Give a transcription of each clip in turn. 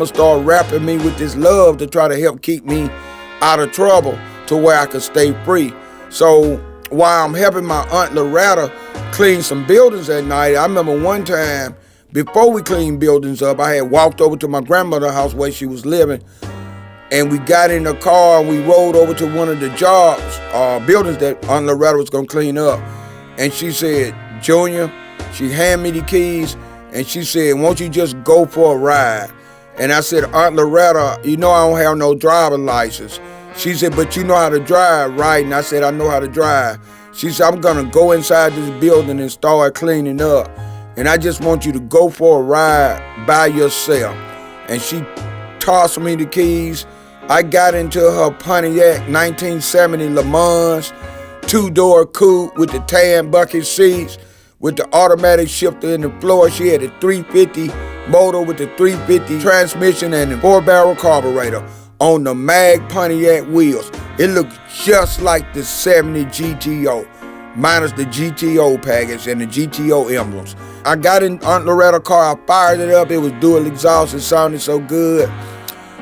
mama started rapping me with this love to try to help keep me out of trouble to where I could stay free. So while I'm helping my Aunt Loretta clean some buildings at night, I remember one time, before we cleaned buildings up, I had walked over to my grandmother's house where she was living, and we got in the car and we rode over to one of the buildings that Aunt Loretta was gonna clean up. And she said, Junior, she handed me the keys, and she said, won't you just go for a ride? And I said, Aunt Loretta, you know I don't have no driving license. She said, but you know how to drive, right? And I said, I know how to drive. She said, I'm gonna go inside this building and start cleaning up. And I just want you to go for a ride by yourself. And she tossed me the keys. I got into her Pontiac 1970 Le Mans, 2-door coupe with the tan bucket seats, with the automatic shifter in the floor. She had a 350 motor with the 350 transmission and the 4-barrel carburetor on the Mag Pontiac wheels. It looked just like the 70 GTO, minus the GTO package and the GTO emblems. I got in Aunt Loretta's car, I fired it up, it was dual exhaust, it sounded so good.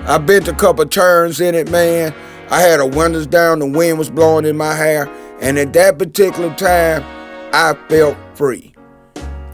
I bent a couple turns in it, man. I had the windows down, the wind was blowing in my hair, and at that particular time, I felt free.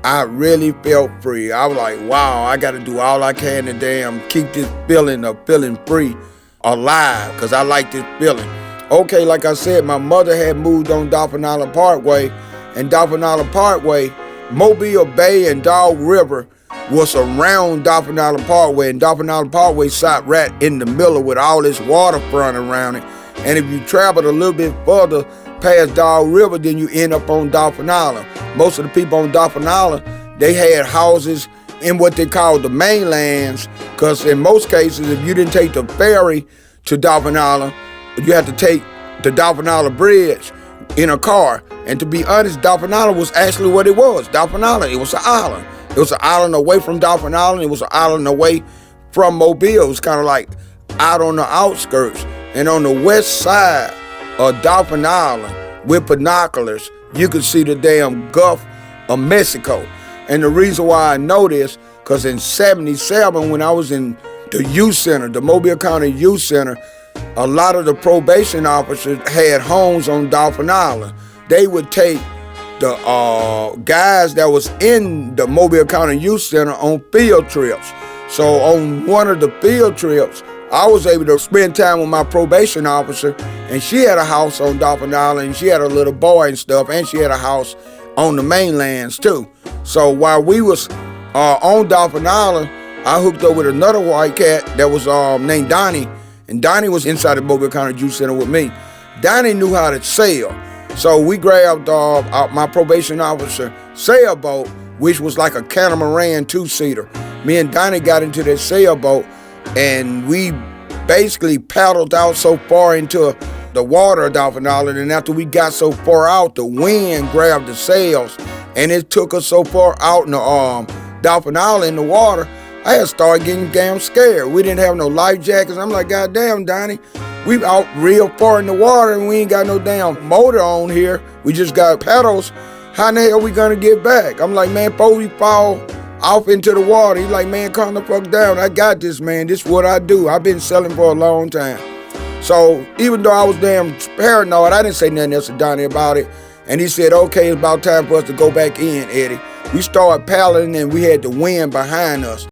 I really felt free. I was like, wow, I gotta do all I can to keep this feeling of feeling free alive, because I like this feeling. Okay, like I said, my mother had moved on Dolphin Island Parkway, and Dolphin Island Parkway, Mobile Bay and Dog River was around Dolphin Island Parkway, and Dolphin Island Parkway sat right in the middle with all this waterfront around it. And if you traveled a little bit further past Dog River, then you end up on Dolphin Island. Most of the people on Dolphin Island, they had houses in what they call the mainlands, because in most cases, if you didn't take the ferry to Dolphin Island, you had to take the Dolphin Island Bridge in a car. And to be honest, Dolphin Island was actually what it was. Dolphin Island, it was an island. It was an island away from Dolphin Island. It was an island away from Mobile. It was kind of like out on the outskirts. And on the west side of Dolphin Island, with binoculars, you could see the damn Gulf of Mexico. And the reason why I know this, because in '77, when I was in the youth center, the Mobile County Youth Center, a lot of the probation officers had homes on Dolphin Island. They would take the guys that was in the Mobile County Youth Center on field trips. So on one of the field trips, I was able to spend time with my probation officer, and she had a house on Dolphin Island, and she had a little boy and stuff, and she had a house on the mainlands too. So while we was on Dolphin Island, I hooked up with another white cat that was named Donnie, and Donnie was inside the Mobile County Youth Center with me. Donnie knew how to sail. So we grabbed my probation officer sailboat, which was like a catamaran 2-seater. Me and Donnie got into that sailboat, and we basically paddled out so far into the water of Dolphin Island, and after we got so far out, the wind grabbed the sails, and it took us so far out in the Dolphin Island in the water, I had started getting damn scared. We didn't have no life jackets. I'm like, God damn, Donnie, we out real far in the water, and we ain't got no damn motor on here. We just got pedals. How in the hell we gonna get back? I'm like, man, before we fall off into the water, he's like, man, calm the fuck down. I got this, man. This is what I do. I've been selling for a long time. So even though I was damn paranoid, I didn't say nothing else to Donnie about it. And he said, okay, it's about time for us to go back in, Eddie. We started paddling, and we had the wind behind us.